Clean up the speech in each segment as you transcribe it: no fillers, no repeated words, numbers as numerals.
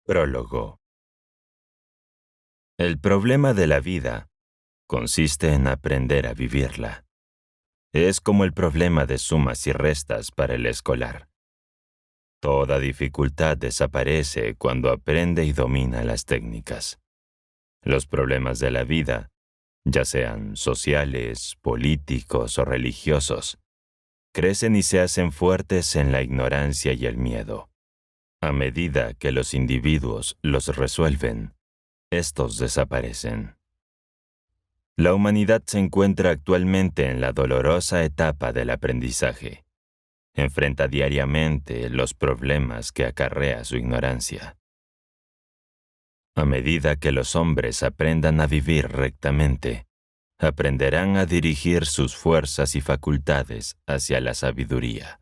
Prólogo. El problema de la vida consiste en aprender a vivirla. Es como el problema de sumas y restas para el escolar. Toda dificultad desaparece cuando aprende y domina las técnicas. Los problemas de la vida, ya sean sociales, políticos o religiosos, crecen y se hacen fuertes en la ignorancia y el miedo. A medida que los individuos los resuelven, estos desaparecen. La humanidad se encuentra actualmente en la dolorosa etapa del aprendizaje. Enfrenta diariamente los problemas que acarrea su ignorancia. A medida que los hombres aprendan a vivir rectamente, aprenderán a dirigir sus fuerzas y facultades hacia la sabiduría.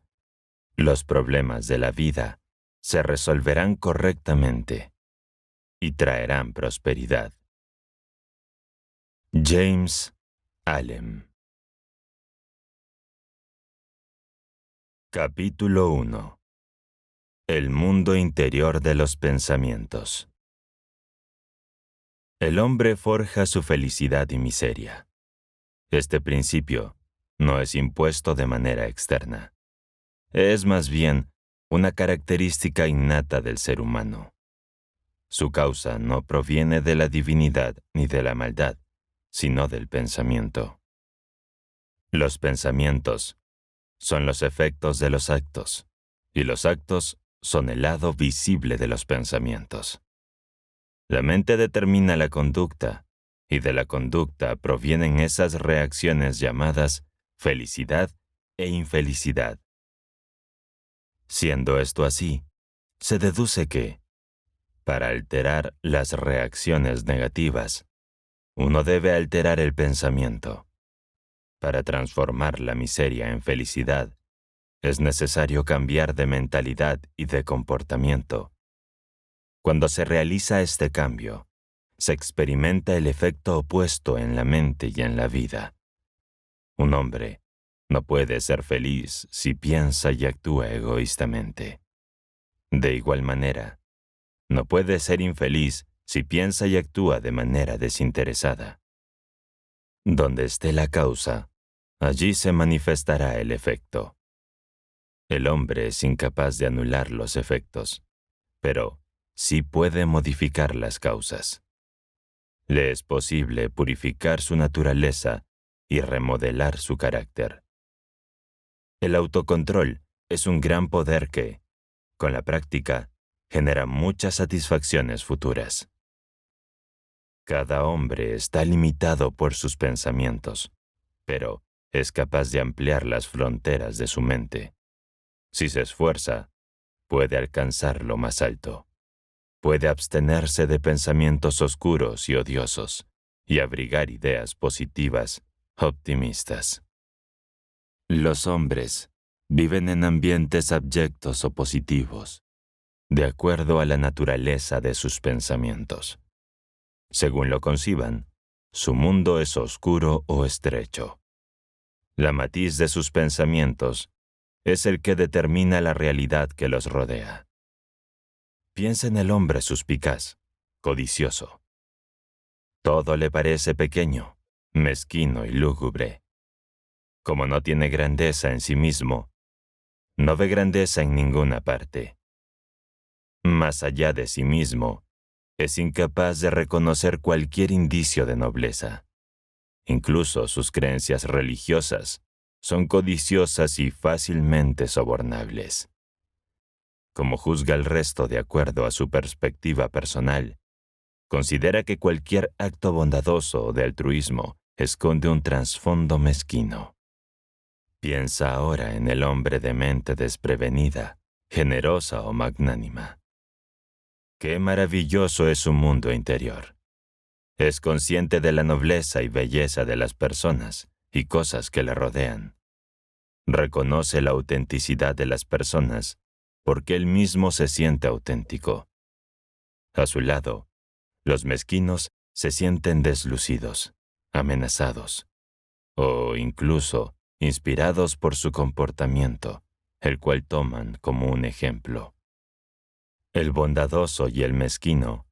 Los problemas de la vida se resolverán correctamente y traerán prosperidad. James Allen. Capítulo 1. El mundo interior de los pensamientos. El hombre forja su felicidad y miseria. Este principio no es impuesto de manera externa. Es más bien una característica innata del ser humano. Su causa no proviene de la divinidad ni de la maldad, sino del pensamiento. Los pensamientos son los efectos de los actos, y los actos son el lado visible de los pensamientos. La mente determina la conducta, y de la conducta provienen esas reacciones llamadas felicidad e infelicidad. Siendo esto así, se deduce que, para alterar las reacciones negativas, uno debe alterar el pensamiento. Para transformar la miseria en felicidad, es necesario cambiar de mentalidad y de comportamiento. Cuando se realiza este cambio, se experimenta el efecto opuesto en la mente y en la vida. Un hombre no puede ser feliz si piensa y actúa egoístamente. De igual manera, no puede ser infeliz si piensa y actúa de manera desinteresada. Donde esté la causa, allí se manifestará el efecto. El hombre es incapaz de anular los efectos, pero sí puede modificar las causas. Le es posible purificar su naturaleza y remodelar su carácter. El autocontrol es un gran poder que, con la práctica, genera muchas satisfacciones futuras. Cada hombre está limitado por sus pensamientos, pero es capaz de ampliar las fronteras de su mente. Si se esfuerza, puede alcanzar lo más alto. Puede abstenerse de pensamientos oscuros y odiosos y abrigar ideas positivas, optimistas. Los hombres viven en ambientes abyectos o positivos, de acuerdo a la naturaleza de sus pensamientos. Según lo conciban, su mundo es oscuro o estrecho. La matiz de sus pensamientos es el que determina la realidad que los rodea. Piensa en el hombre suspicaz, codicioso. Todo le parece pequeño, mezquino y lúgubre. Como no tiene grandeza en sí mismo, no ve grandeza en ninguna parte. Más allá de sí mismo, es incapaz de reconocer cualquier indicio de nobleza. Incluso sus creencias religiosas son codiciosas y fácilmente sobornables. Como juzga al resto de acuerdo a su perspectiva personal, considera que cualquier acto bondadoso o de altruismo esconde un trasfondo mezquino. Piensa ahora en el hombre de mente desprevenida, generosa o magnánima. Qué maravilloso es su mundo interior. Es consciente de la nobleza y belleza de las personas y cosas que le rodean. Reconoce la autenticidad de las personas porque él mismo se siente auténtico. A su lado, los mezquinos se sienten deslucidos, amenazados, o incluso inspirados por su comportamiento, el cual toman como un ejemplo. El bondadoso y el mezquino,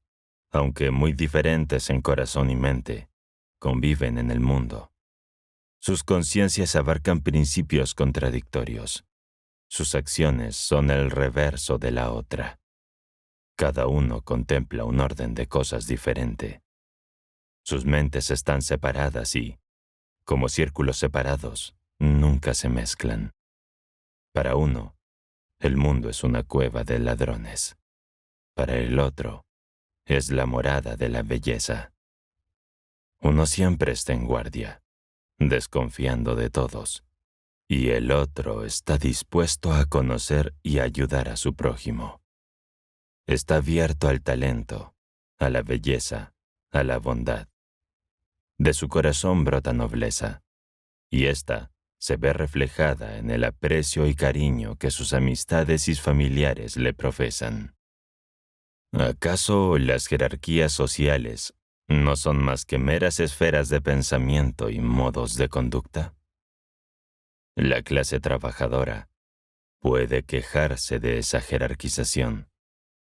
aunque muy diferentes en corazón y mente, conviven en el mundo. Sus conciencias abarcan principios contradictorios. Sus acciones son el reverso de la otra. Cada uno contempla un orden de cosas diferente. Sus mentes están separadas y, como círculos separados, nunca se mezclan. Para uno, el mundo es una cueva de ladrones. Para el otro, es la morada de la belleza. Uno siempre está en guardia, desconfiando de todos, y el otro está dispuesto a conocer y ayudar a su prójimo. Está abierto al talento, a la belleza, a la bondad. De su corazón brota nobleza, y ésta se ve reflejada en el aprecio y cariño que sus amistades y familiares le profesan. ¿Acaso las jerarquías sociales no son más que meras esferas de pensamiento y modos de conducta? La clase trabajadora puede quejarse de esa jerarquización,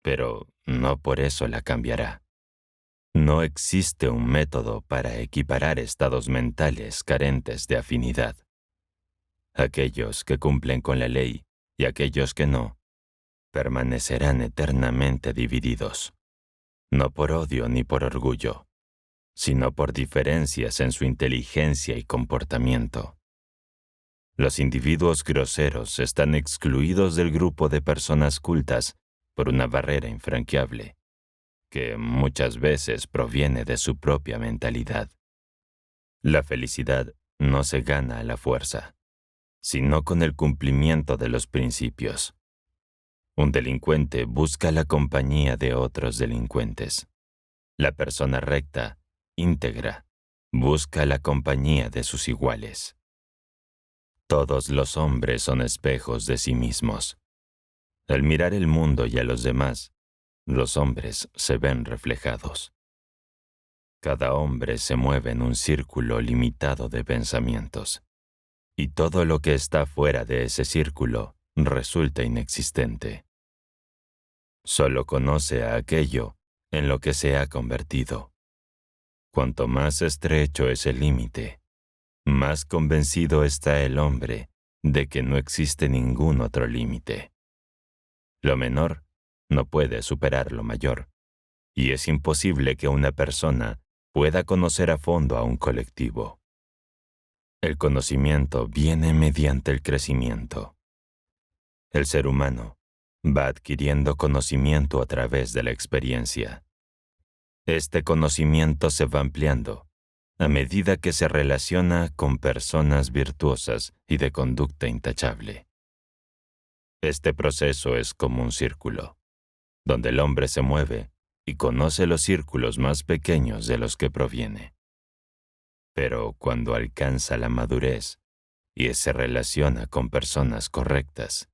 pero no por eso la cambiará. No existe un método para equiparar estados mentales carentes de afinidad. Aquellos que cumplen con la ley y aquellos que no, permanecerán eternamente divididos, no por odio ni por orgullo, sino por diferencias en su inteligencia y comportamiento. Los individuos groseros están excluidos del grupo de personas cultas por una barrera infranqueable, que muchas veces proviene de su propia mentalidad. La felicidad no se gana a la fuerza, sino con el cumplimiento de los principios. Un delincuente busca la compañía de otros delincuentes. La persona recta, íntegra, busca la compañía de sus iguales. Todos los hombres son espejos de sí mismos. Al mirar el mundo y a los demás, los hombres se ven reflejados. Cada hombre se mueve en un círculo limitado de pensamientos, y todo lo que está fuera de ese círculo resulta inexistente. Solo conoce a aquello en lo que se ha convertido. Cuanto más estrecho es el límite, más convencido está el hombre de que no existe ningún otro límite. Lo menor no puede superar lo mayor, y es imposible que una persona pueda conocer a fondo a un colectivo. El conocimiento viene mediante el crecimiento. El ser humano va adquiriendo conocimiento a través de la experiencia. Este conocimiento se va ampliando a medida que se relaciona con personas virtuosas y de conducta intachable. Este proceso es como un círculo, donde el hombre se mueve y conoce los círculos más pequeños de los que proviene. Pero cuando alcanza la madurez y se relaciona con personas correctas,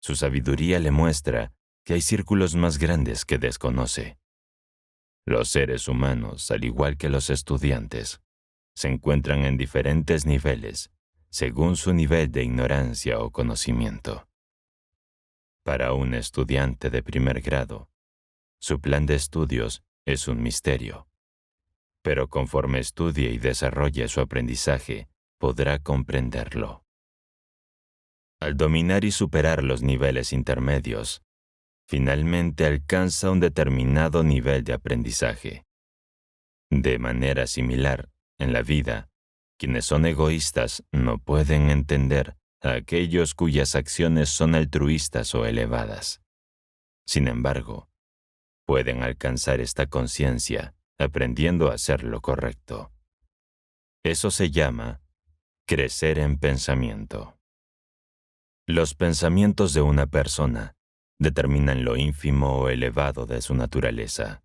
su sabiduría le muestra que hay círculos más grandes que desconoce. Los seres humanos, al igual que los estudiantes, se encuentran en diferentes niveles según su nivel de ignorancia o conocimiento. Para un estudiante de primer grado, su plan de estudios es un misterio, pero conforme estudie y desarrolle su aprendizaje, podrá comprenderlo. Al dominar y superar los niveles intermedios, finalmente alcanza un determinado nivel de aprendizaje. De manera similar, en la vida, quienes son egoístas no pueden entender a aquellos cuyas acciones son altruistas o elevadas. Sin embargo, pueden alcanzar esta conciencia aprendiendo a hacer lo correcto. Eso se llama crecer en pensamiento. Los pensamientos de una persona determinan lo ínfimo o elevado de su naturaleza.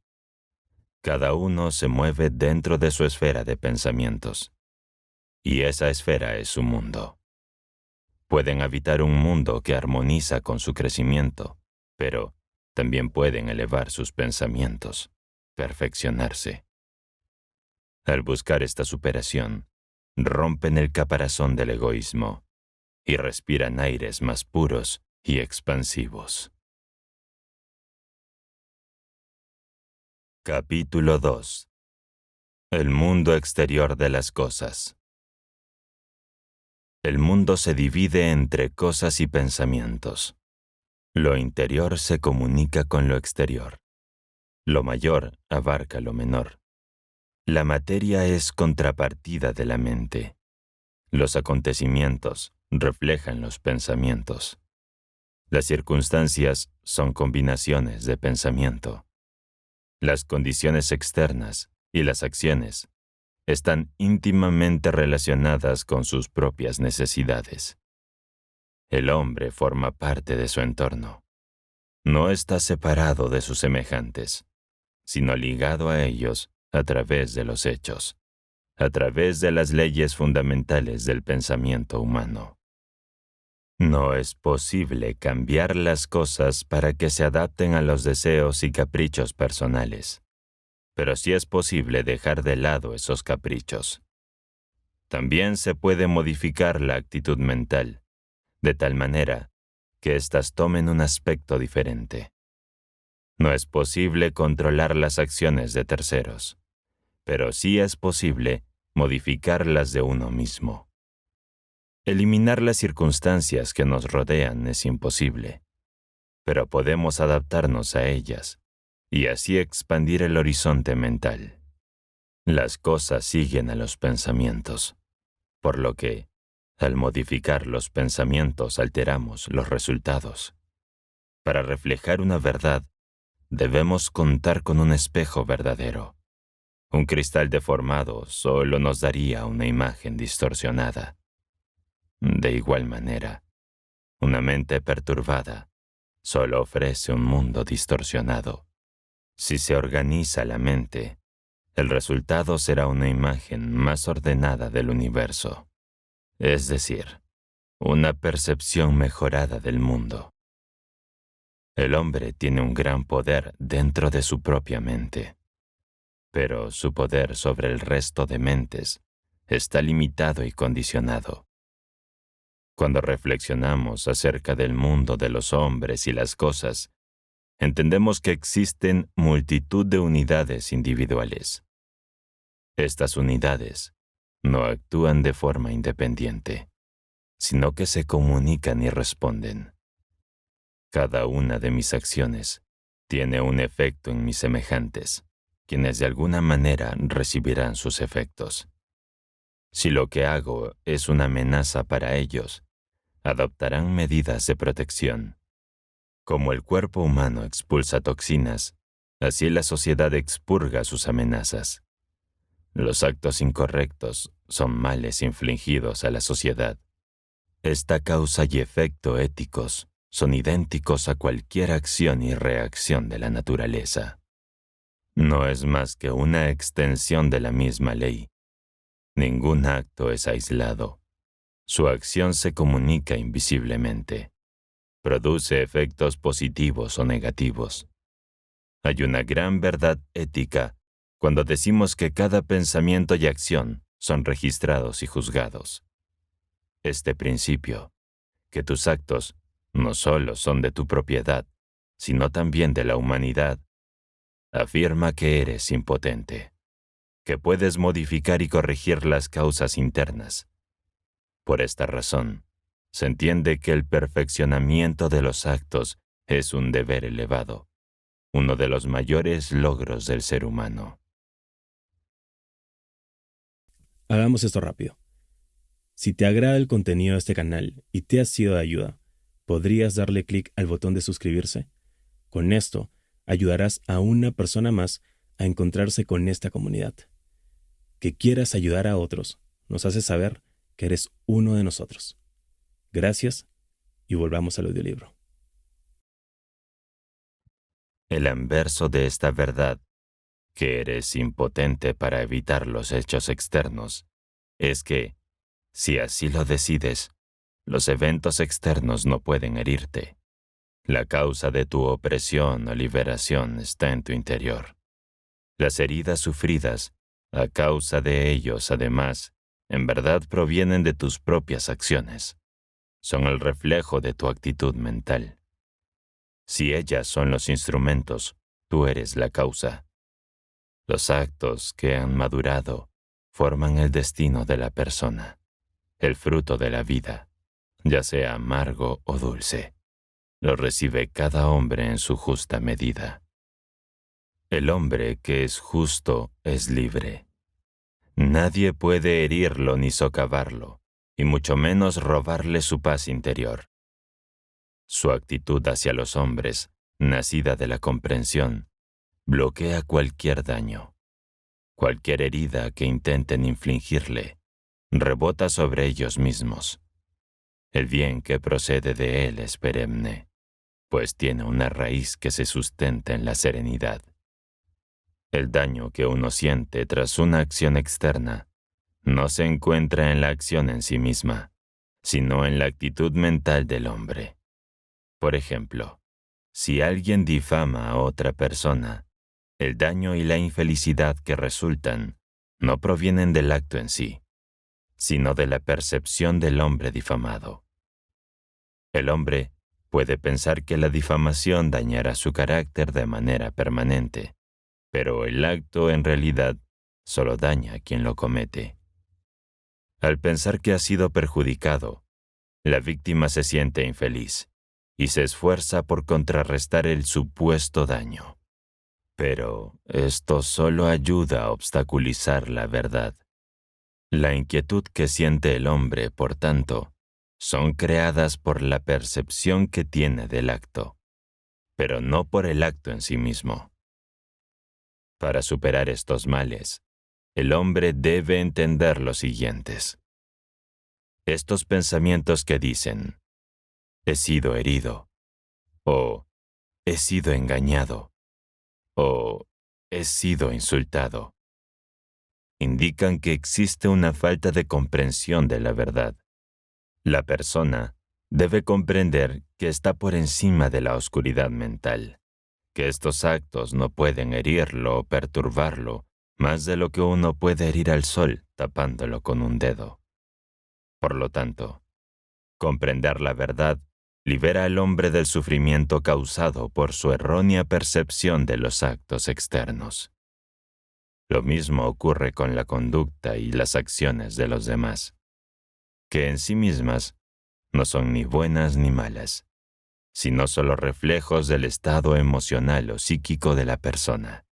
Cada uno se mueve dentro de su esfera de pensamientos, y esa esfera es su mundo. Pueden habitar un mundo que armoniza con su crecimiento, pero también pueden elevar sus pensamientos, perfeccionarse. Al buscar esta superación, rompen el caparazón del egoísmo y respiran aires más puros y expansivos. Capítulo 2. El mundo exterior de las cosas. El mundo se divide entre cosas y pensamientos. Lo interior se comunica con lo exterior. Lo mayor abarca lo menor. La materia es contrapartida de la mente. Los acontecimientos reflejan los pensamientos. Las circunstancias son combinaciones de pensamiento. Las condiciones externas y las acciones están íntimamente relacionadas con sus propias necesidades. El hombre forma parte de su entorno. No está separado de sus semejantes, sino ligado a ellos a través de los hechos, a través de las leyes fundamentales del pensamiento humano. No es posible cambiar las cosas para que se adapten a los deseos y caprichos personales, pero sí es posible dejar de lado esos caprichos. También se puede modificar la actitud mental, de tal manera que éstas tomen un aspecto diferente. No es posible controlar las acciones de terceros, pero sí es posible modificar las de uno mismo. Eliminar las circunstancias que nos rodean es imposible, pero podemos adaptarnos a ellas y así expandir el horizonte mental. Las cosas siguen a los pensamientos, por lo que, al modificar los pensamientos, alteramos los resultados. Para reflejar una verdad, debemos contar con un espejo verdadero. Un cristal deformado solo nos daría una imagen distorsionada. De igual manera, una mente perturbada solo ofrece un mundo distorsionado. Si se organiza la mente, el resultado será una imagen más ordenada del universo, es decir, una percepción mejorada del mundo. El hombre tiene un gran poder dentro de su propia mente, pero su poder sobre el resto de mentes está limitado y condicionado. Cuando reflexionamos acerca del mundo de los hombres y las cosas, entendemos que existen multitud de unidades individuales. Estas unidades no actúan de forma independiente, sino que se comunican y responden. Cada una de mis acciones tiene un efecto en mis semejantes, quienes de alguna manera recibirán sus efectos. Si lo que hago es una amenaza para ellos, adoptarán medidas de protección. Como el cuerpo humano expulsa toxinas, así la sociedad expurga sus amenazas. Los actos incorrectos son males infligidos a la sociedad. Esta causa y efecto éticos son idénticos a cualquier acción y reacción de la naturaleza. No es más que una extensión de la misma ley. Ningún acto es aislado. Su acción se comunica invisiblemente. Produce efectos positivos o negativos. Hay una gran verdad ética cuando decimos que cada pensamiento y acción son registrados y juzgados. Este principio, que tus actos no solo son de tu propiedad, sino también de la humanidad, afirma que eres impotente, que puedes modificar y corregir las causas internas. Por esta razón, se entiende que el perfeccionamiento de los actos es un deber elevado, uno de los mayores logros del ser humano. Hagamos esto rápido. Si te agrada el contenido de este canal y te ha sido de ayuda, ¿podrías darle clic al botón de suscribirse? Con esto, ayudarás a una persona más a encontrarse con esta comunidad. Que quieras ayudar a otros nos hace saber que eres uno de nosotros. Gracias y volvamos al audiolibro. El anverso de esta verdad, que eres impotente para evitar los hechos externos, es que, si así lo decides, los eventos externos no pueden herirte. La causa de tu opresión o liberación está en tu interior. Las heridas sufridas, a causa de ellos, además, en verdad provienen de tus propias acciones. Son el reflejo de tu actitud mental. Si ellas son los instrumentos, tú eres la causa. Los actos que han madurado forman el destino de la persona, el fruto de la vida, ya sea amargo o dulce. Lo recibe cada hombre en su justa medida. El hombre que es justo es libre. Nadie puede herirlo ni socavarlo, y mucho menos robarle su paz interior. Su actitud hacia los hombres, nacida de la comprensión, bloquea cualquier daño. Cualquier herida que intenten infligirle, rebota sobre ellos mismos. El bien que procede de él es perenne, pues tiene una raíz que se sustenta en la serenidad. El daño que uno siente tras una acción externa no se encuentra en la acción en sí misma, sino en la actitud mental del hombre. Por ejemplo, si alguien difama a otra persona, el daño y la infelicidad que resultan no provienen del acto en sí, sino de la percepción del hombre difamado. El hombre puede pensar que la difamación dañará su carácter de manera permanente, pero el acto en realidad solo daña a quien lo comete. Al pensar que ha sido perjudicado, la víctima se siente infeliz y se esfuerza por contrarrestar el supuesto daño. Pero esto solo ayuda a obstaculizar la verdad. La inquietud que siente el hombre, por tanto, son creadas por la percepción que tiene del acto, pero no por el acto en sí mismo. Para superar estos males, el hombre debe entender los siguientes. Estos pensamientos que dicen, he sido herido, o he sido engañado, o he sido insultado, indican que existe una falta de comprensión de la verdad. La persona debe comprender que está por encima de la oscuridad mental, que estos actos no pueden herirlo o perturbarlo más de lo que uno puede herir al sol tapándolo con un dedo. Por lo tanto, comprender la verdad libera al hombre del sufrimiento causado por su errónea percepción de los actos externos. Lo mismo ocurre con la conducta y las acciones de los demás, que en sí mismas no son ni buenas ni malas, sino solo reflejos del estado emocional o psíquico de la persona.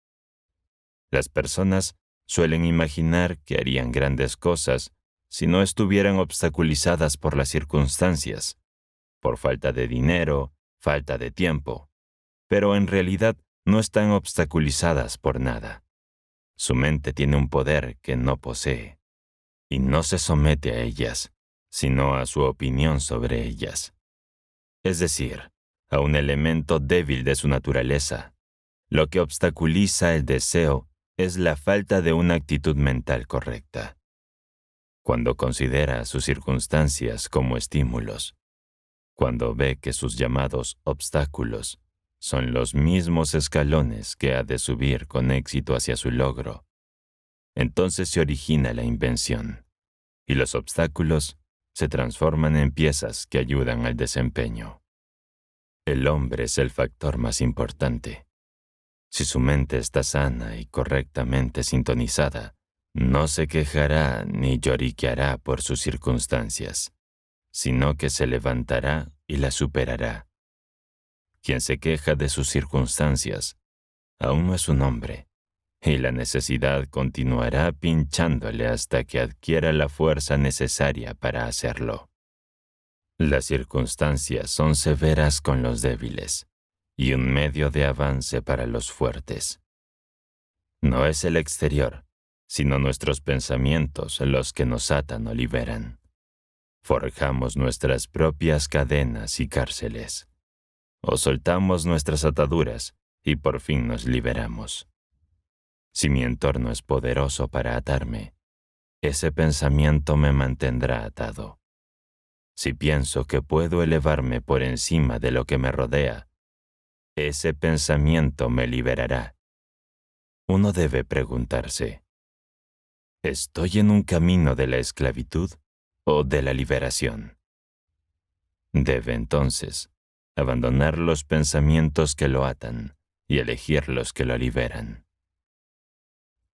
Las personas suelen imaginar que harían grandes cosas si no estuvieran obstaculizadas por las circunstancias, por falta de dinero, falta de tiempo, pero en realidad no están obstaculizadas por nada. Su mente tiene un poder que no posee, y no se somete a ellas, sino a su opinión sobre ellas. Es decir, a un elemento débil de su naturaleza. Lo que obstaculiza el deseo es la falta de una actitud mental correcta. Cuando considera sus circunstancias como estímulos, cuando ve que sus llamados obstáculos son los mismos escalones que ha de subir con éxito hacia su logro, entonces se origina la invención, y los obstáculos se transforman en piezas que ayudan al desempeño. El hombre es el factor más importante. Si su mente está sana y correctamente sintonizada, no se quejará ni lloriqueará por sus circunstancias, sino que se levantará y las superará. Quien se queja de sus circunstancias aún no es un hombre, y la necesidad continuará pinchándole hasta que adquiera la fuerza necesaria para hacerlo. Las circunstancias son severas con los débiles y un medio de avance para los fuertes. No es el exterior, sino nuestros pensamientos los que nos atan o liberan. Forjamos nuestras propias cadenas y cárceles, o soltamos nuestras ataduras y por fin nos liberamos. Si mi entorno es poderoso para atarme, ese pensamiento me mantendrá atado. Si pienso que puedo elevarme por encima de lo que me rodea, ese pensamiento me liberará. Uno debe preguntarse, ¿estoy en un camino de la esclavitud o de la liberación? Debe entonces abandonar los pensamientos que lo atan y elegir los que lo liberan.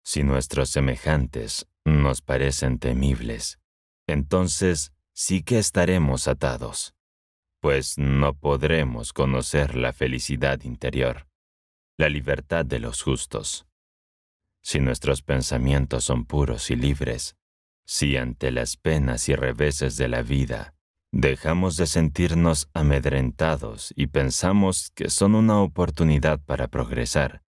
Si nuestros semejantes nos parecen temibles, entonces sí que estaremos atados, pues no podremos conocer la felicidad interior, la libertad de los justos. Si nuestros pensamientos son puros y libres, si ante las penas y reveses de la vida dejamos de sentirnos amedrentados y pensamos que son una oportunidad para progresar,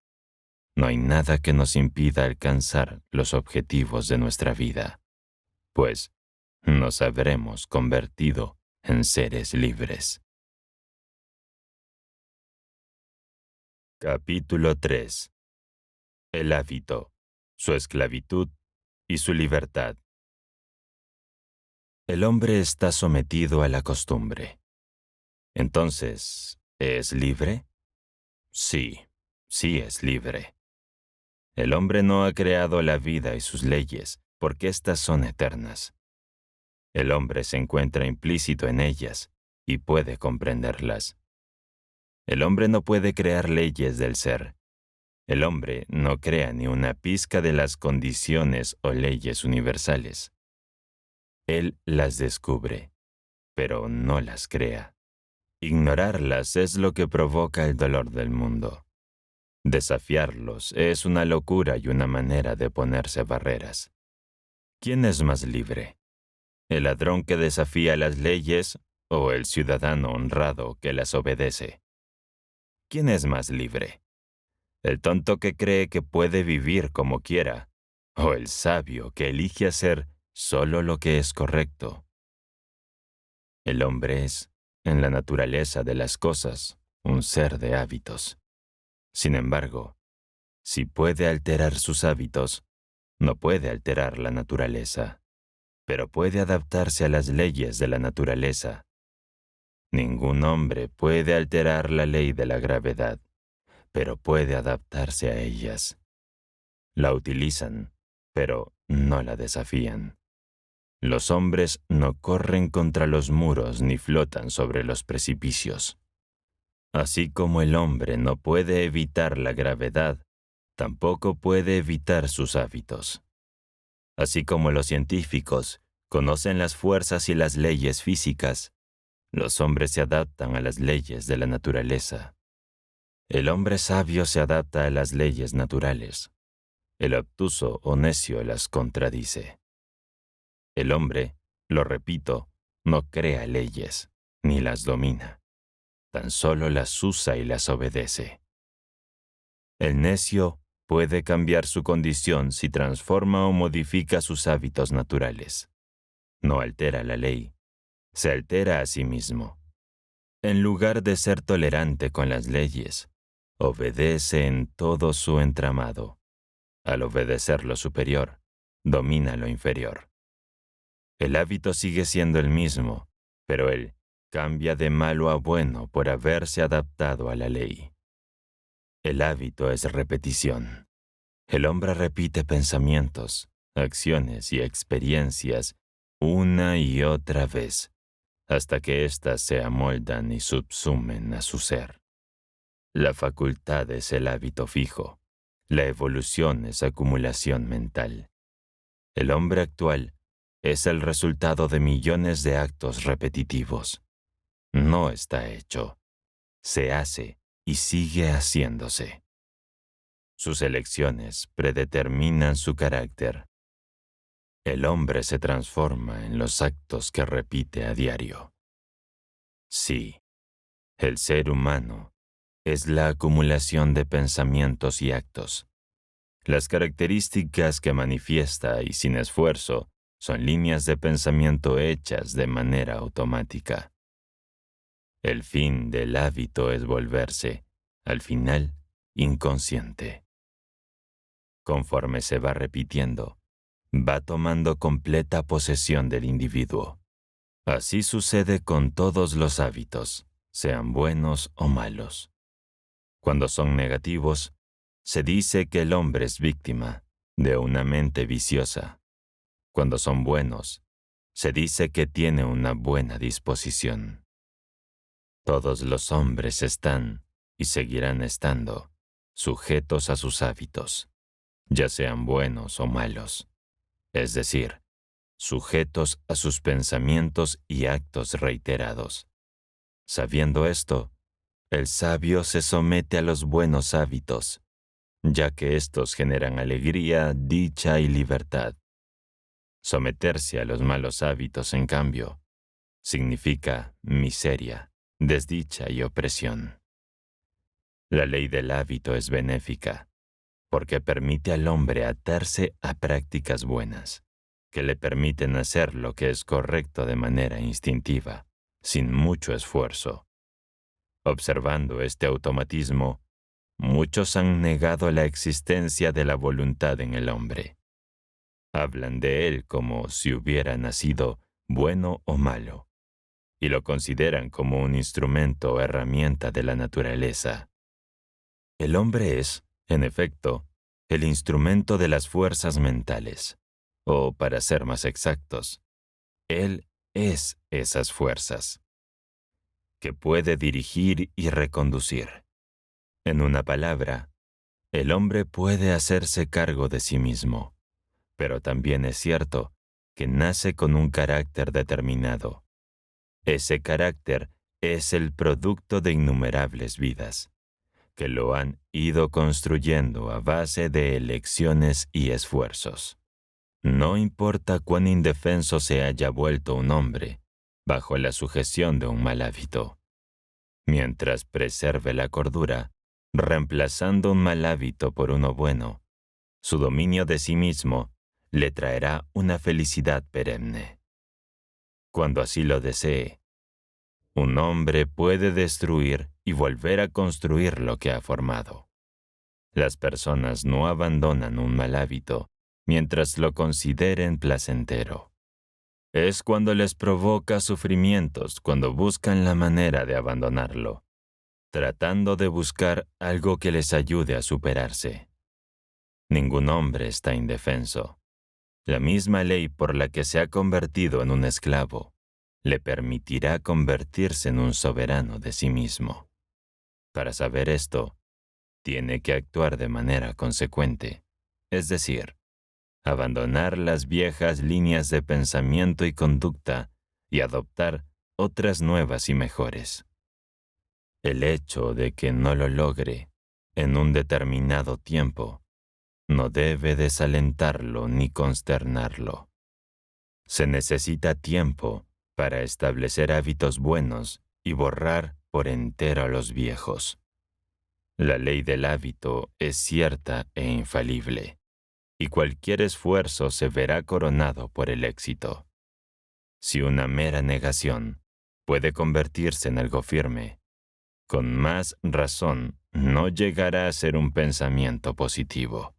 no hay nada que nos impida alcanzar los objetivos de nuestra vida, pues nos habremos convertido en seres libres. Capítulo 3. El hábito, su esclavitud y su libertad. El hombre está sometido a la costumbre. Entonces, ¿es libre? Sí, sí es libre. El hombre no ha creado la vida y sus leyes, porque éstas son eternas. El hombre se encuentra implícito en ellas y puede comprenderlas. El hombre no puede crear leyes del ser. El hombre no crea ni una pizca de las condiciones o leyes universales. Él las descubre, pero no las crea. Ignorarlas es lo que provoca el dolor del mundo. Desafiarlos es una locura y una manera de ponerse barreras. ¿Quién es más libre? ¿El ladrón que desafía las leyes o el ciudadano honrado que las obedece? ¿Quién es más libre? ¿El tonto que cree que puede vivir como quiera o el sabio que elige hacer solo lo que es correcto? El hombre es, en la naturaleza de las cosas, un ser de hábitos. Sin embargo, si puede alterar sus hábitos, no puede alterar la naturaleza, pero puede adaptarse a las leyes de la naturaleza. Ningún hombre puede alterar la ley de la gravedad, pero puede adaptarse a ellas. La utilizan, pero no la desafían. Los hombres no corren contra los muros ni flotan sobre los precipicios. Así como el hombre no puede evitar la gravedad, tampoco puede evitar sus hábitos. Así como los científicos conocen las fuerzas y las leyes físicas, los hombres se adaptan a las leyes de la naturaleza. El hombre sabio se adapta a las leyes naturales. El obtuso o necio las contradice. El hombre, lo repito, no crea leyes, ni las domina. Tan solo las usa y las obedece. El necio puede cambiar su condición si transforma o modifica sus hábitos naturales. No altera la ley, se altera a sí mismo. En lugar de ser tolerante con las leyes, obedece en todo su entramado. Al obedecer lo superior, domina lo inferior. El hábito sigue siendo el mismo, pero él cambia de malo a bueno por haberse adaptado a la ley. El hábito es repetición. El hombre repite pensamientos, acciones y experiencias una y otra vez, hasta que éstas se amoldan y subsumen a su ser. La facultad es el hábito fijo. La evolución es acumulación mental. El hombre actual es el resultado de millones de actos repetitivos. No está hecho. Se hace y sigue haciéndose. Sus elecciones predeterminan su carácter. El hombre se transforma en los actos que repite a diario. Sí, el ser humano es la acumulación de pensamientos y actos. Las características que manifiesta y sin esfuerzo son líneas de pensamiento hechas de manera automática. El fin del hábito es volverse, al final, inconsciente. Conforme se va repitiendo, va tomando completa posesión del individuo. Así sucede con todos los hábitos, sean buenos o malos. Cuando son negativos, se dice que el hombre es víctima de una mente viciosa. Cuando son buenos, se dice que tiene una buena disposición. Todos los hombres están, y seguirán estando, sujetos a sus hábitos. ya sean buenos o malos, es decir, sujetos a sus pensamientos y actos reiterados. Sabiendo esto, el sabio se somete a los buenos hábitos, ya que estos generan alegría, dicha y libertad. Someterse a los malos hábitos, en cambio, significa miseria, desdicha y opresión. La ley del hábito es benéfica, porque permite al hombre atarse a prácticas buenas, que le permiten hacer lo que es correcto de manera instintiva, sin mucho esfuerzo. Observando este automatismo, muchos han negado la existencia de la voluntad en el hombre. Hablan de él como si hubiera nacido bueno o malo, y lo consideran como un instrumento o herramienta de la naturaleza. El hombre es, en efecto, el instrumento de las fuerzas mentales, o para ser más exactos, él es esas fuerzas, que puede dirigir y reconducir. En una palabra, el hombre puede hacerse cargo de sí mismo, pero también es cierto que nace con un carácter determinado. Ese carácter es el producto de innumerables vidas, que lo han ido construyendo a base de elecciones y esfuerzos. No importa cuán indefenso se haya vuelto un hombre bajo la sujeción de un mal hábito, mientras preserve la cordura, reemplazando un mal hábito por uno bueno, su dominio de sí mismo le traerá una felicidad perenne. Cuando así lo desee, un hombre puede destruir y volver a construir lo que ha formado. Las personas no abandonan un mal hábito mientras lo consideren placentero. Es cuando les provoca sufrimientos cuando buscan la manera de abandonarlo, tratando de buscar algo que les ayude a superarse. Ningún hombre está indefenso. La misma ley por la que se ha convertido en un esclavo le permitirá convertirse en un soberano de sí mismo. Para saber esto, tiene que actuar de manera consecuente, es decir, abandonar las viejas líneas de pensamiento y conducta y adoptar otras nuevas y mejores. El hecho de que no lo logre en un determinado tiempo no debe desalentarlo ni consternarlo. Se necesita tiempo para establecer hábitos buenos y borrar por entero los viejos. La ley del hábito es cierta e infalible, y cualquier esfuerzo se verá coronado por el éxito. Si una mera negación puede convertirse en algo firme, con más razón no llegará a ser un pensamiento positivo.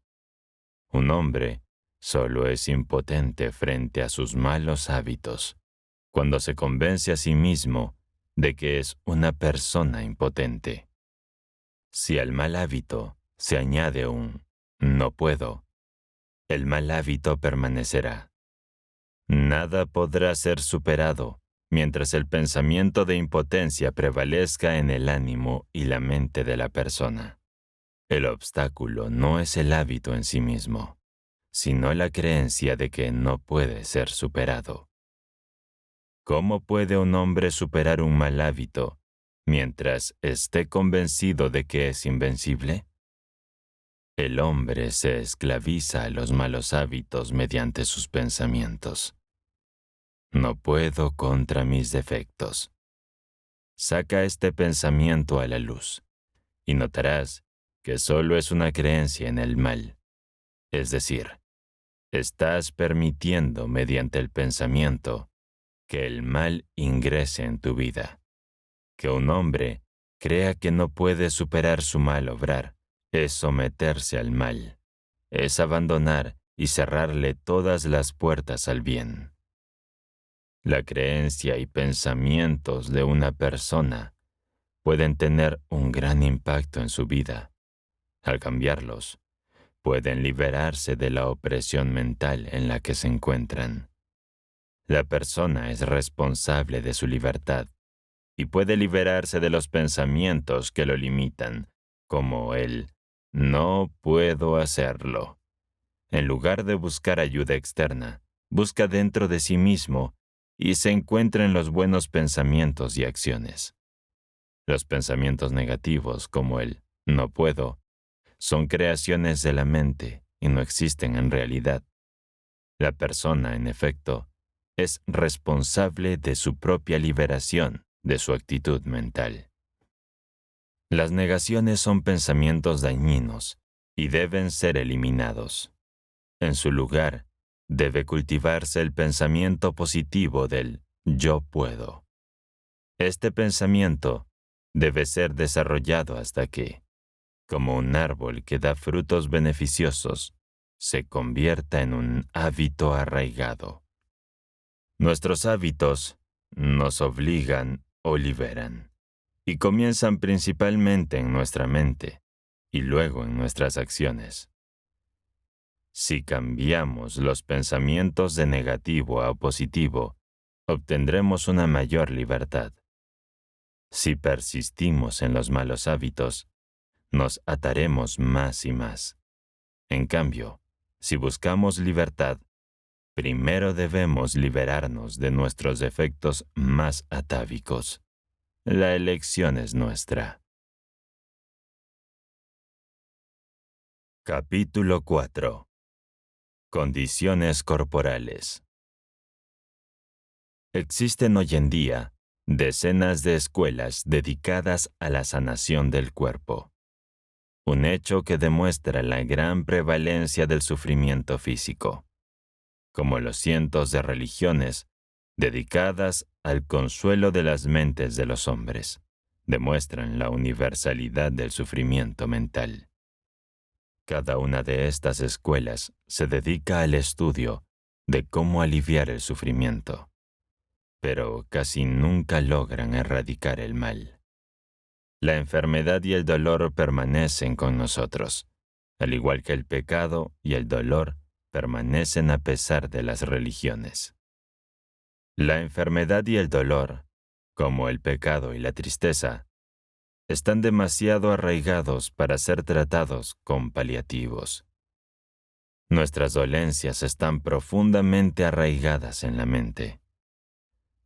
Un hombre solo es impotente frente a sus malos hábitos cuando se convence a sí mismo de que es una persona impotente. Si al mal hábito se añade un no puedo, el mal hábito permanecerá. Nada podrá ser superado mientras el pensamiento de impotencia prevalezca en el ánimo y la mente de la persona. El obstáculo no es el hábito en sí mismo, sino la creencia de que no puede ser superado. ¿Cómo puede un hombre superar un mal hábito mientras esté convencido de que es invencible? El hombre se esclaviza a los malos hábitos mediante sus pensamientos. No puedo contra mis defectos. Saca este pensamiento a la luz y notarás que solo es una creencia en el mal. Es decir, estás permitiendo mediante el pensamiento que el mal ingrese en tu vida. Que un hombre crea que no puede superar su mal obrar es someterse al mal, es abandonar y cerrarle todas las puertas al bien. La creencia y pensamientos de una persona pueden tener un gran impacto en su vida. Al cambiarlos, pueden liberarse de la opresión mental en la que se encuentran. La persona es responsable de su libertad y puede liberarse de los pensamientos que lo limitan, como el no puedo hacerlo, En lugar de buscar ayuda externa, busca dentro de sí mismo y se encuentra en los buenos pensamientos y acciones. Los pensamientos negativos, como el no puedo, son creaciones de la mente y no existen en realidad. La persona, en efecto, es responsable de su propia liberación de su actitud mental. Las negaciones son pensamientos dañinos y deben ser eliminados. En su lugar, debe cultivarse el pensamiento positivo del yo puedo. Este pensamiento debe ser desarrollado hasta que, como un árbol que da frutos beneficiosos, se convierta en un hábito arraigado. Nuestros hábitos nos obligan o liberan, y comienzan principalmente en nuestra mente y luego en nuestras acciones. Si cambiamos los pensamientos de negativo a positivo, obtendremos una mayor libertad. Si persistimos en los malos hábitos, nos ataremos más y más. En cambio, si buscamos libertad, primero debemos liberarnos de nuestros defectos más atávicos. La elección es nuestra. Capítulo 4. Condiciones corporales. Existen hoy en día decenas de escuelas dedicadas a la sanación del cuerpo, un hecho que demuestra la gran prevalencia del sufrimiento físico, como los cientos de religiones dedicadas al consuelo de las mentes de los hombres, demuestran la universalidad del sufrimiento mental. Cada una de estas escuelas se dedica al estudio de cómo aliviar el sufrimiento, pero casi nunca logran erradicar el mal. La enfermedad y el dolor permanecen con nosotros, al igual que el pecado y el dolor permanecen a pesar de las religiones. La enfermedad y el dolor, como el pecado y la tristeza, están demasiado arraigados para ser tratados con paliativos. Nuestras dolencias están profundamente arraigadas en la mente.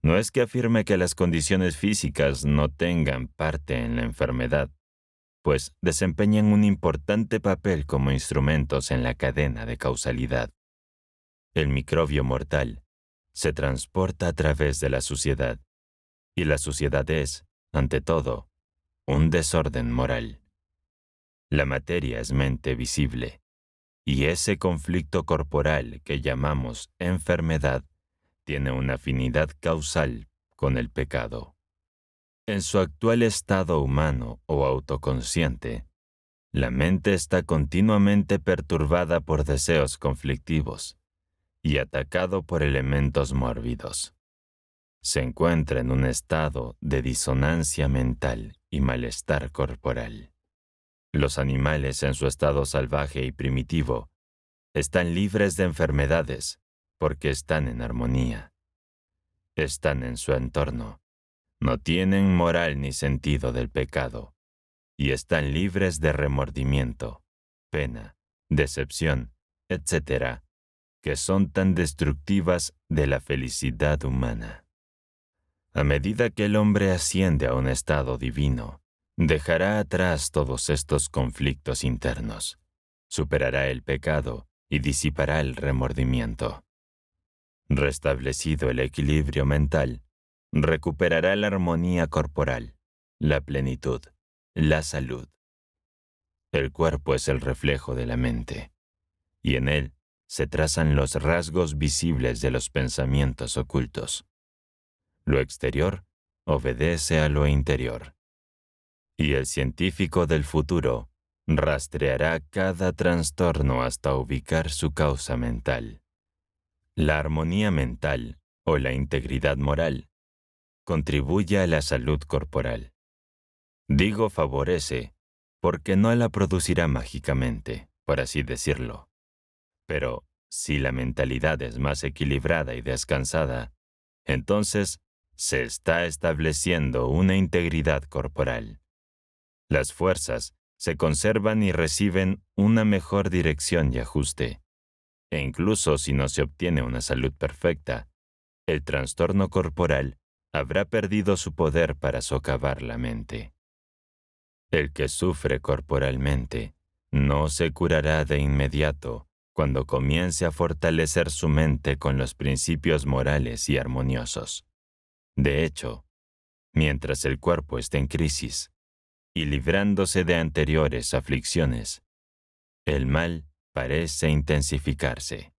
No es que afirme que las condiciones físicas no tengan parte en la enfermedad, pues desempeñan un importante papel como instrumentos en la cadena de causalidad. El microbio mortal se transporta a través de la suciedad, y la suciedad es, ante todo, un desorden moral. La materia es mente visible, y ese conflicto corporal que llamamos enfermedad tiene una afinidad causal con el pecado. En su actual estado humano o autoconsciente, la mente está continuamente perturbada por deseos conflictivos y atacado por elementos mórbidos. Se encuentra en un estado de disonancia mental y malestar corporal. Los animales en su estado salvaje y primitivo están libres de enfermedades porque están en armonía. Están en su entorno, no tienen moral ni sentido del pecado, y están libres de remordimiento, pena, decepción, etc., que son tan destructivas de la felicidad humana. A medida que el hombre asciende a un estado divino, dejará atrás todos estos conflictos internos, superará el pecado y disipará el remordimiento. Restablecido el equilibrio mental, recuperará la armonía corporal, la plenitud, la salud. El cuerpo es el reflejo de la mente, y en él se trazan los rasgos visibles de los pensamientos ocultos. Lo exterior obedece a lo interior, y el científico del futuro rastreará cada trastorno hasta ubicar su causa mental. La armonía mental, o la integridad moral, contribuye a la salud corporal. Digo favorece, porque no la producirá mágicamente, por así decirlo. Pero si la mentalidad es más equilibrada y descansada, entonces se está estableciendo una integridad corporal. Las fuerzas se conservan y reciben una mejor dirección y ajuste, E incluso si no se obtiene una salud perfecta, el trastorno corporal habrá perdido su poder para socavar la mente. El que sufre corporalmente no se curará de inmediato cuando comience a fortalecer su mente con los principios morales y armoniosos. De hecho, mientras el cuerpo esté en crisis y librándose de anteriores aflicciones, el mal parece intensificarse.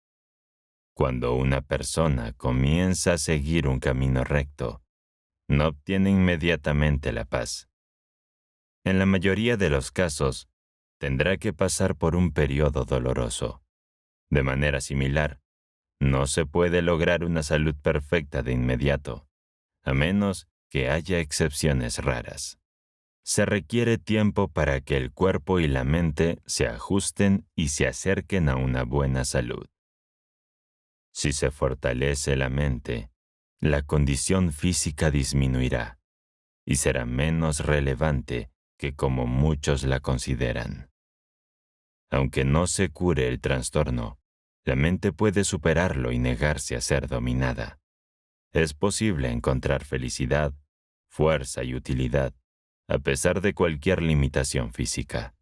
Cuando una persona comienza a seguir un camino recto, no obtiene inmediatamente la paz. En la mayoría de los casos, tendrá que pasar por un periodo doloroso. De manera similar, no se puede lograr una salud perfecta de inmediato, a menos que haya excepciones raras. Se requiere tiempo para que el cuerpo y la mente se ajusten y se acerquen a una buena salud. Si se fortalece la mente, la condición física disminuirá y será menos relevante que como muchos la consideran. Aunque no se cure el trastorno, la mente puede superarlo y negarse a ser dominada. Es posible encontrar felicidad, fuerza y utilidad, a pesar de cualquier limitación física.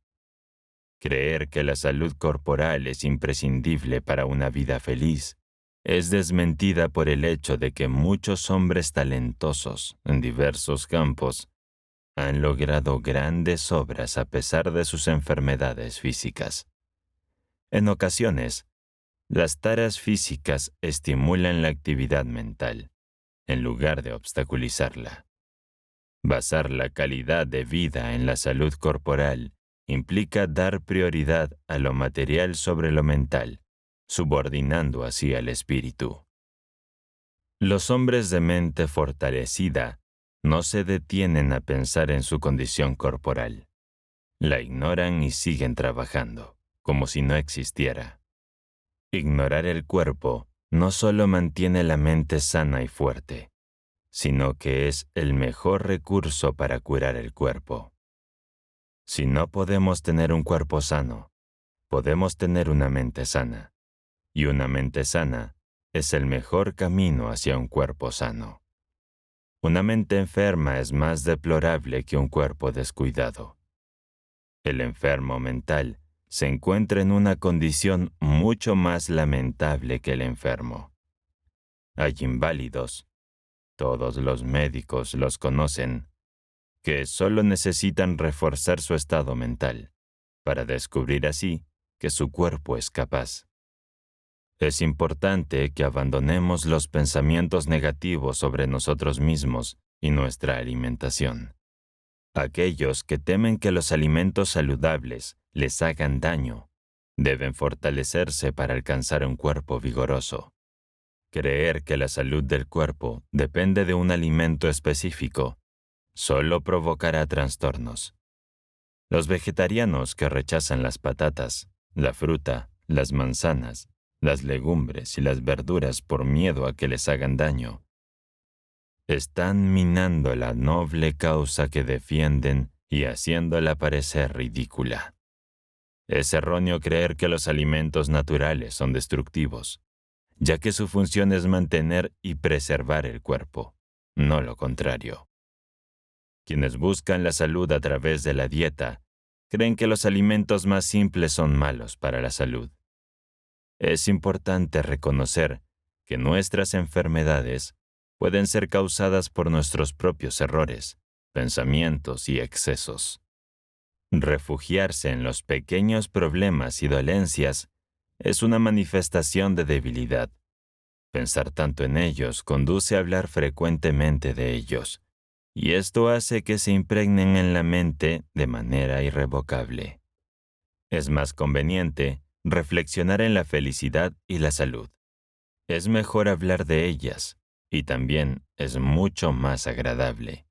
Creer que la salud corporal es imprescindible para una vida feliz es desmentida por el hecho de que muchos hombres talentosos en diversos campos han logrado grandes obras a pesar de sus enfermedades físicas. En ocasiones, las taras físicas estimulan la actividad mental, en lugar de obstaculizarla. Basar la calidad de vida en la salud corporal implica dar prioridad a lo material sobre lo mental, subordinando así al espíritu. Los hombres de mente fortalecida no se detienen a pensar en su condición corporal. La ignoran y siguen trabajando, como si no existiera. Ignorar el cuerpo no solo mantiene la mente sana y fuerte, sino que es el mejor recurso para curar el cuerpo. Si no podemos tener un cuerpo sano, podemos tener una mente sana, y una mente sana es el mejor camino hacia un cuerpo sano. Una mente enferma es más deplorable que un cuerpo descuidado. El enfermo mental se encuentra en una condición mucho más lamentable que el enfermo. Hay inválidos, todos los médicos los conocen, que solo necesitan reforzar su estado mental para descubrir así que su cuerpo es capaz. Es importante que abandonemos los pensamientos negativos sobre nosotros mismos y nuestra alimentación. Aquellos que temen que los alimentos saludables les hagan daño, deben fortalecerse para alcanzar un cuerpo vigoroso. Creer que la salud del cuerpo depende de un alimento específico solo provocará trastornos. Los vegetarianos que rechazan las patatas, la fruta, las manzanas, las legumbres y las verduras por miedo a que les hagan daño, están minando la noble causa que defienden y haciéndola parecer ridícula. Es erróneo creer que los alimentos naturales son destructivos, ya que su función es mantener y preservar el cuerpo, no lo contrario. Quienes buscan la salud a través de la dieta creen que los alimentos más simples son malos para la salud. Es importante reconocer que nuestras enfermedades pueden ser causadas por nuestros propios errores, pensamientos y excesos. Refugiarse en los pequeños problemas y dolencias es una manifestación de debilidad. Pensar tanto en ellos conduce a hablar frecuentemente de ellos, y esto hace que se impregnen en la mente de manera irrevocable. Es más conveniente reflexionar en la felicidad y la salud. Es mejor hablar de ellas, y también es mucho más agradable.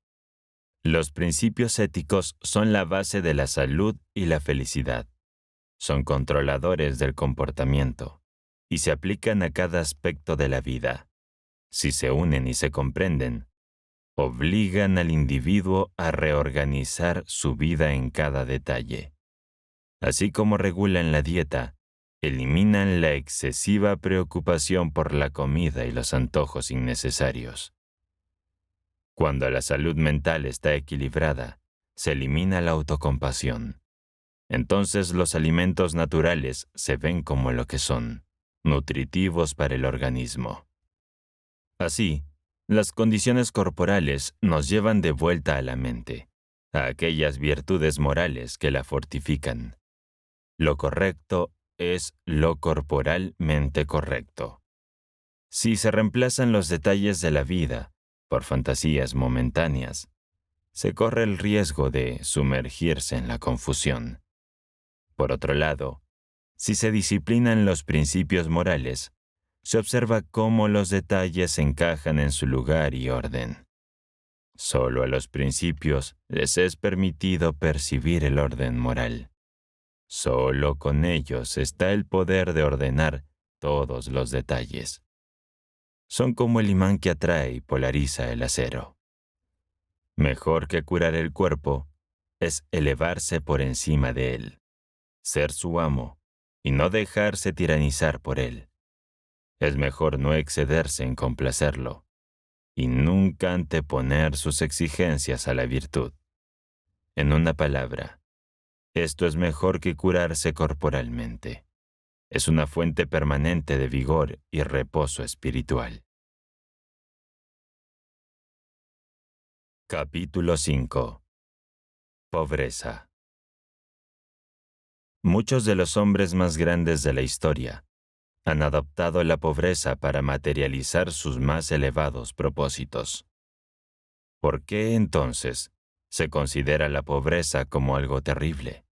Los principios éticos son la base de la salud y la felicidad. Son controladores del comportamiento y se aplican a cada aspecto de la vida. Si se unen y se comprenden, obligan al individuo a reorganizar su vida en cada detalle. Así como regulan la dieta, eliminan la excesiva preocupación por la comida y los antojos innecesarios. Cuando la salud mental está equilibrada, se elimina la autocompasión. Entonces los alimentos naturales se ven como lo que son, nutritivos para el organismo. Así, las condiciones corporales nos llevan de vuelta a la mente, a aquellas virtudes morales que la fortifican. Lo correcto es lo corporalmente correcto. Si se reemplazan los detalles de la vida por fantasías momentáneas, se corre el riesgo de sumergirse en la confusión. Por otro lado, si se disciplinan los principios morales, se observa cómo los detalles encajan en su lugar y orden. Solo a los principios les es permitido percibir el orden moral. Solo con ellos está el poder de ordenar todos los detalles. Son como el imán que atrae y polariza el acero. Mejor que curar el cuerpo es elevarse por encima de él, ser su amo y no dejarse tiranizar por él. Es mejor no excederse en complacerlo y nunca anteponer sus exigencias a la virtud. En una palabra, esto es mejor que curarse corporalmente. Es una fuente permanente de vigor y reposo espiritual. Capítulo 5. Pobreza. Muchos de los hombres más grandes de la historia han adoptado la pobreza para materializar sus más elevados propósitos. ¿Por qué entonces se considera la pobreza como algo terrible?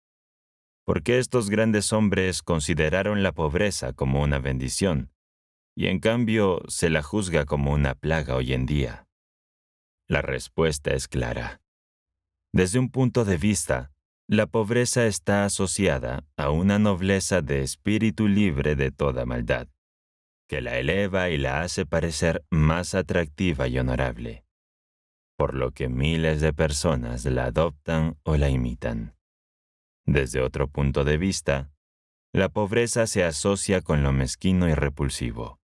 ¿Por qué estos grandes hombres consideraron la pobreza como una bendición y en cambio se la juzga como una plaga hoy en día? La respuesta es clara. Desde un punto de vista, la pobreza está asociada a una nobleza de espíritu libre de toda maldad, que la eleva y la hace parecer más atractiva y honorable, por lo que miles de personas la adoptan o la imitan. Desde otro punto de vista, la pobreza se asocia con lo mezquino y repulsivo,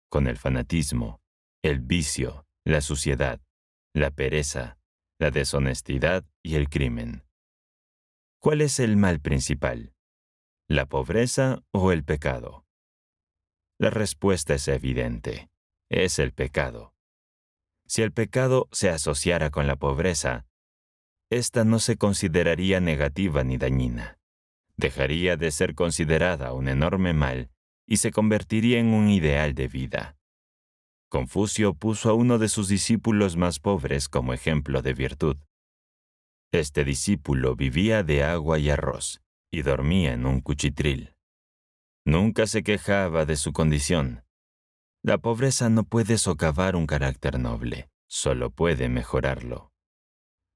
con el fanatismo, el vicio, la suciedad, la pereza, la deshonestidad y el crimen. ¿Cuál es el mal principal? ¿La pobreza o el pecado? La respuesta es evidente. Es el pecado. Si el pecado se asociara con la pobreza, ésta no se consideraría negativa ni dañina. Dejaría de ser considerada un enorme mal y se convertiría en un ideal de vida. Confucio puso a uno de sus discípulos más pobres como ejemplo de virtud. Este discípulo vivía de agua y arroz y dormía en un cuchitril. Nunca se quejaba de su condición. La pobreza no puede socavar un carácter noble, solo puede mejorarlo.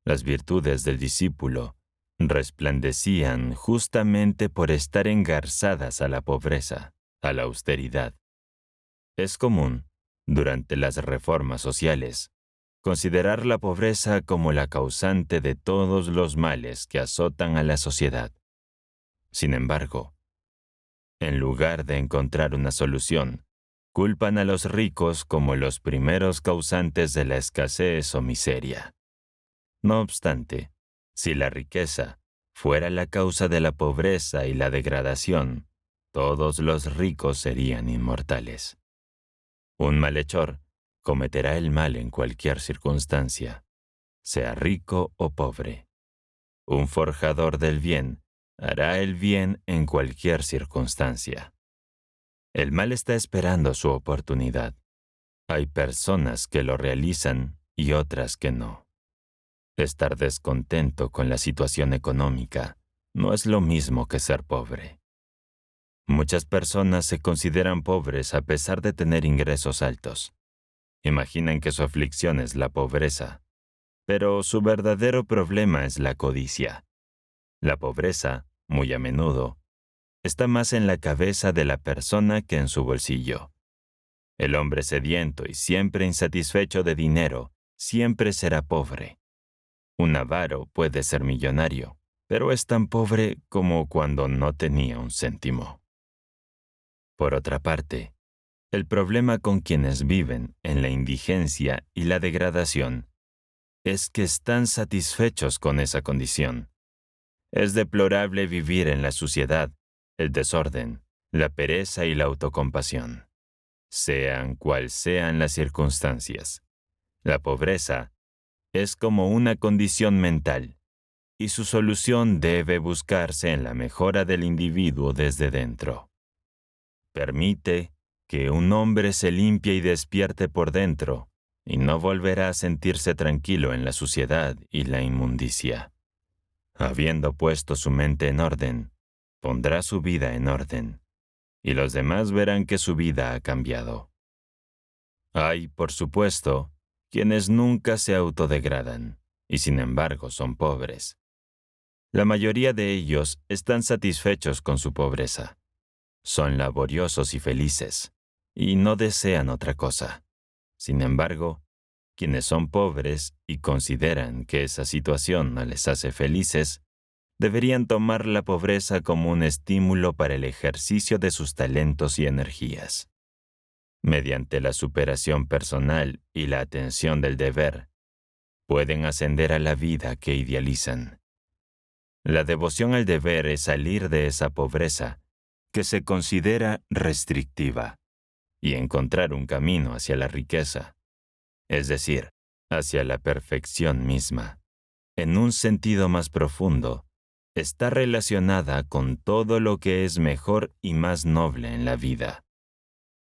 Las virtudes del discípulo resplandecían justamente por estar engarzadas a la pobreza, a la austeridad. Es común, durante las reformas sociales, considerar la pobreza como la causante de todos los males que azotan a la sociedad. Sin embargo, en lugar de encontrar una solución, culpan a los ricos como los primeros causantes de la escasez o miseria. No obstante, si la riqueza fuera la causa de la pobreza y la degradación, todos los ricos serían inmortales. Un malhechor cometerá el mal en cualquier circunstancia, sea rico o pobre. Un forjador del bien hará el bien en cualquier circunstancia. El mal está esperando su oportunidad. Hay personas que lo realizan y otras que no. Estar descontento con la situación económica no es lo mismo que ser pobre. Muchas personas se consideran pobres a pesar de tener ingresos altos. Imaginan que su aflicción es la pobreza, pero su verdadero problema es la codicia. La pobreza, muy a menudo, está más en la cabeza de la persona que en su bolsillo. El hombre sediento y siempre insatisfecho de dinero siempre será pobre. Un avaro puede ser millonario, pero es tan pobre como cuando no tenía un céntimo. Por otra parte, el problema con quienes viven en la indigencia y la degradación es que están satisfechos con esa condición. Es deplorable vivir en la suciedad, el desorden, la pereza y la autocompasión, sean cual sean las circunstancias. La pobreza es como una condición mental, y su solución debe buscarse en la mejora del individuo desde dentro. Permite que un hombre se limpie y despierte por dentro, y no volverá a sentirse tranquilo en la suciedad y la inmundicia. Habiendo puesto su mente en orden, pondrá su vida en orden, y los demás verán que su vida ha cambiado. Hay, por supuesto, quienes nunca se autodegradan, y sin embargo son pobres. La mayoría de ellos están satisfechos con su pobreza. Son laboriosos y felices, y no desean otra cosa. Sin embargo, quienes son pobres y consideran que esa situación no les hace felices, deberían tomar la pobreza como un estímulo para el ejercicio de sus talentos y energías. Mediante la superación personal y la atención del deber, pueden ascender a la vida que idealizan. La devoción al deber es salir de esa pobreza que se considera restrictiva y encontrar un camino hacia la riqueza, es decir, hacia la perfección misma. En un sentido más profundo, está relacionada con todo lo que es mejor y más noble en la vida.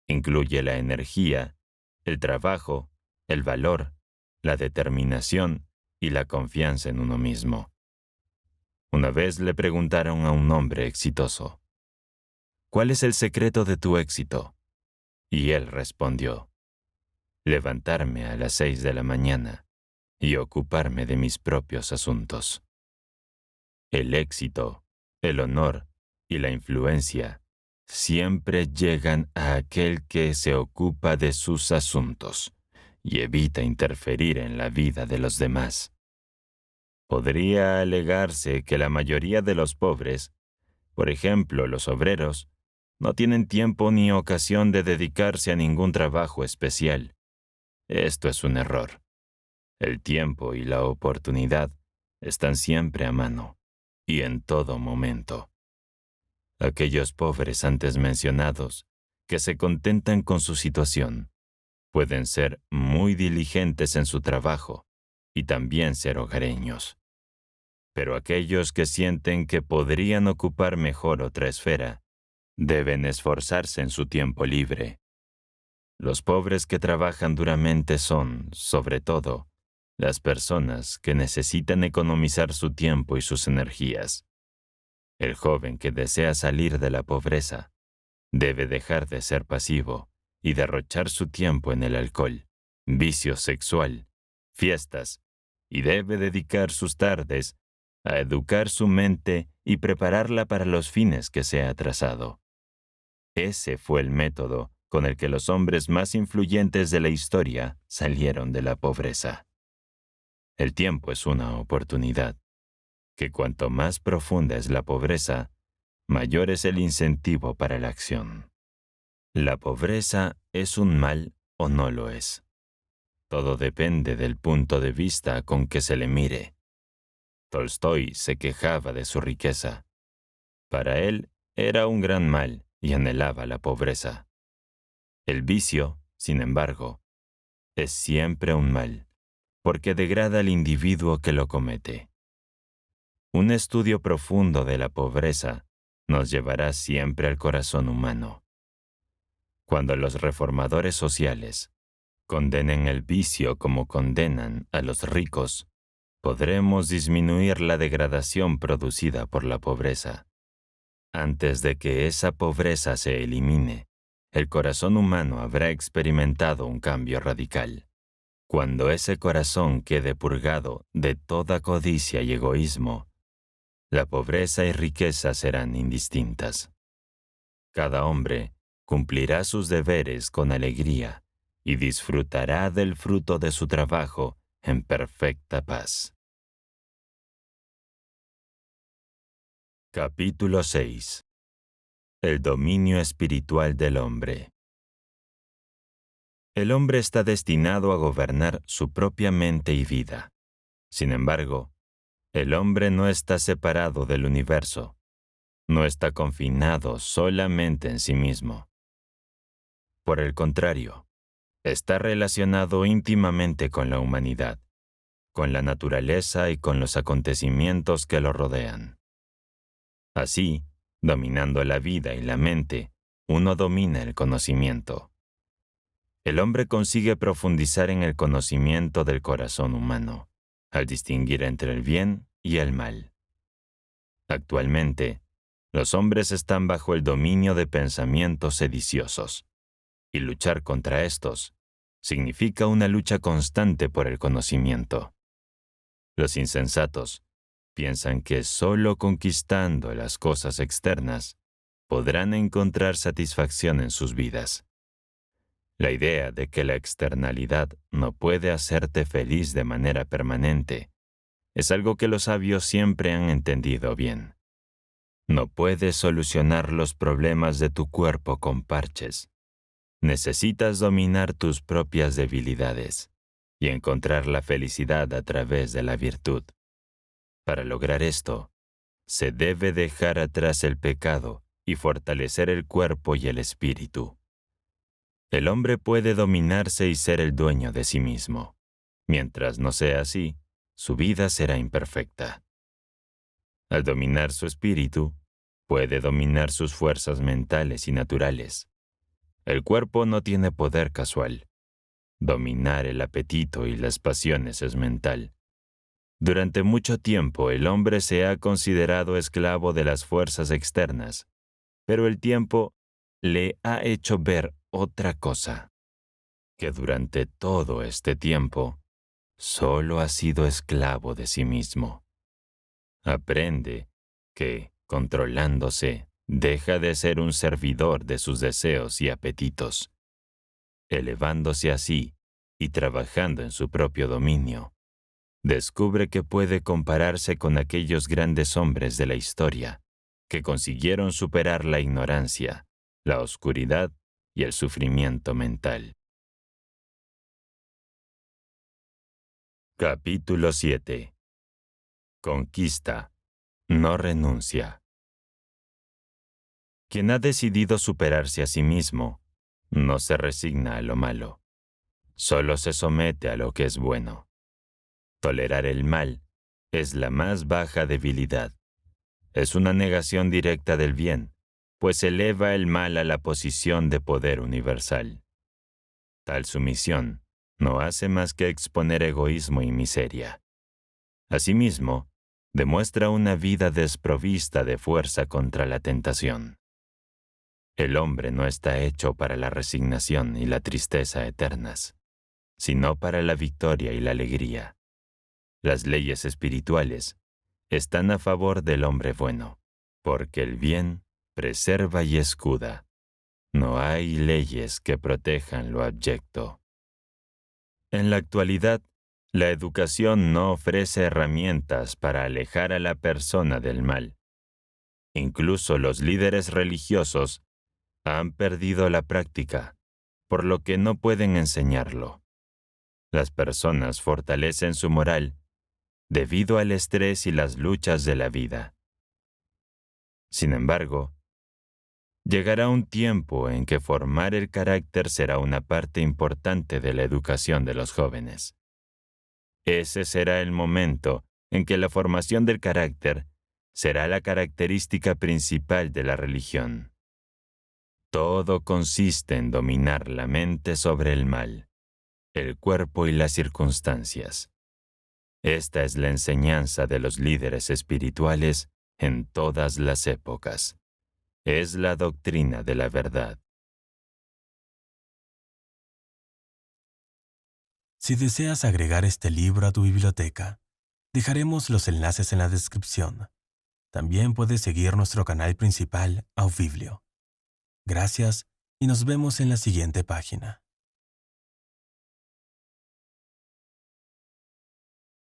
Incluye la energía, el trabajo, el valor, la determinación y la confianza en uno mismo. Una vez le preguntaron a un hombre exitoso, ¿cuál es el secreto de tu éxito? Y él respondió, levantarme a las 6 de la mañana y ocuparme de mis propios asuntos. El éxito, el honor y la influencia siempre llegan a aquel que se ocupa de sus asuntos y evita interferir en la vida de los demás. Podría alegarse que la mayoría de los pobres, por ejemplo los obreros, no tienen tiempo ni ocasión de dedicarse a ningún trabajo especial. Esto es un error. El tiempo y la oportunidad están siempre a mano y en todo momento. Aquellos pobres antes mencionados, que se contentan con su situación, pueden ser muy diligentes en su trabajo y también ser hogareños. Pero aquellos que sienten que podrían ocupar mejor otra esfera, deben esforzarse en su tiempo libre. Los pobres que trabajan duramente son, sobre todo, las personas que necesitan economizar su tiempo y sus energías. El joven que desea salir de la pobreza debe dejar de ser pasivo y derrochar su tiempo en el alcohol, vicio sexual, fiestas, y debe dedicar sus tardes a educar su mente y prepararla para los fines que se ha trazado. Ese fue el método con el que los hombres más influyentes de la historia salieron de la pobreza. El tiempo es una oportunidad, que cuanto más profunda es la pobreza, mayor es el incentivo para la acción. ¿La pobreza es un mal o no lo es? Todo depende del punto de vista con que se le mire. Tolstói se quejaba de su riqueza. Para él era un gran mal y anhelaba la pobreza. El vicio, sin embargo, es siempre un mal, porque degrada al individuo que lo comete. Un estudio profundo de la pobreza nos llevará siempre al corazón humano. Cuando los reformadores sociales condenen el vicio como condenan a los ricos, podremos disminuir la degradación producida por la pobreza. Antes de que esa pobreza se elimine, el corazón humano habrá experimentado un cambio radical. Cuando ese corazón quede purgado de toda codicia y egoísmo, la pobreza y riqueza serán indistintas. Cada hombre cumplirá sus deberes con alegría y disfrutará del fruto de su trabajo en perfecta paz. Capítulo 6. El dominio espiritual del hombre. El hombre está destinado a gobernar su propia mente y vida. Sin embargo, el hombre no está separado del universo. No está confinado solamente en sí mismo. Por el contrario, está relacionado íntimamente con la humanidad, con la naturaleza y con los acontecimientos que lo rodean. Así, dominando la vida y la mente, uno domina el conocimiento. El hombre consigue profundizar en el conocimiento del corazón humano, al distinguir entre el bien y el mal. Actualmente, los hombres están bajo el dominio de pensamientos sediciosos, y luchar contra estos significa una lucha constante por el conocimiento. Los insensatos piensan que solo conquistando las cosas externas podrán encontrar satisfacción en sus vidas. La idea de que la externalidad no puede hacerte feliz de manera permanente es algo que los sabios siempre han entendido bien. No puedes solucionar los problemas de tu cuerpo con parches. Necesitas dominar tus propias debilidades y encontrar la felicidad a través de la virtud. Para lograr esto, se debe dejar atrás el pecado y fortalecer el cuerpo y el espíritu. El hombre puede dominarse y ser el dueño de sí mismo. Mientras no sea así, su vida será imperfecta. Al dominar su espíritu, puede dominar sus fuerzas mentales y naturales. El cuerpo no tiene poder casual. Dominar el apetito y las pasiones es mental. Durante mucho tiempo el hombre se ha considerado esclavo de las fuerzas externas, pero el tiempo le ha hecho ver otra cosa, que durante todo este tiempo solo ha sido esclavo de sí mismo. Aprende que, controlándose, deja de ser un servidor de sus deseos y apetitos. Elevándose así y trabajando en su propio dominio, descubre que puede compararse con aquellos grandes hombres de la historia que consiguieron superar la ignorancia, la oscuridad y el sufrimiento mental. Capítulo 7. Conquista, no renuncia. Quien ha decidido superarse a sí mismo, no se resigna a lo malo, solo se somete a lo que es bueno. Tolerar el mal es la más baja debilidad. Es una negación directa del bien, pues eleva el mal a la posición de poder universal. Tal sumisión no hace más que exponer egoísmo y miseria. Asimismo, demuestra una vida desprovista de fuerza contra la tentación. El hombre no está hecho para la resignación y la tristeza eternas, sino para la victoria y la alegría. Las leyes espirituales están a favor del hombre bueno, porque el bien preserva y escuda. No hay leyes que protejan lo abyecto. En la actualidad, la educación no ofrece herramientas para alejar a la persona del mal. Incluso los líderes religiosos han perdido la práctica, por lo que no pueden enseñarlo. Las personas fortalecen su moral debido al estrés y las luchas de la vida. Sin embargo, llegará un tiempo en que formar el carácter será una parte importante de la educación de los jóvenes. Ese será el momento en que la formación del carácter será la característica principal de la religión. Todo consiste en dominar la mente sobre el mal, el cuerpo y las circunstancias. Esta es la enseñanza de los líderes espirituales en todas las épocas. Es la doctrina de la verdad. Si deseas agregar este libro a tu biblioteca, dejaremos los enlaces en la descripción. También puedes seguir nuestro canal principal, Auviblio. Gracias y nos vemos en la siguiente página.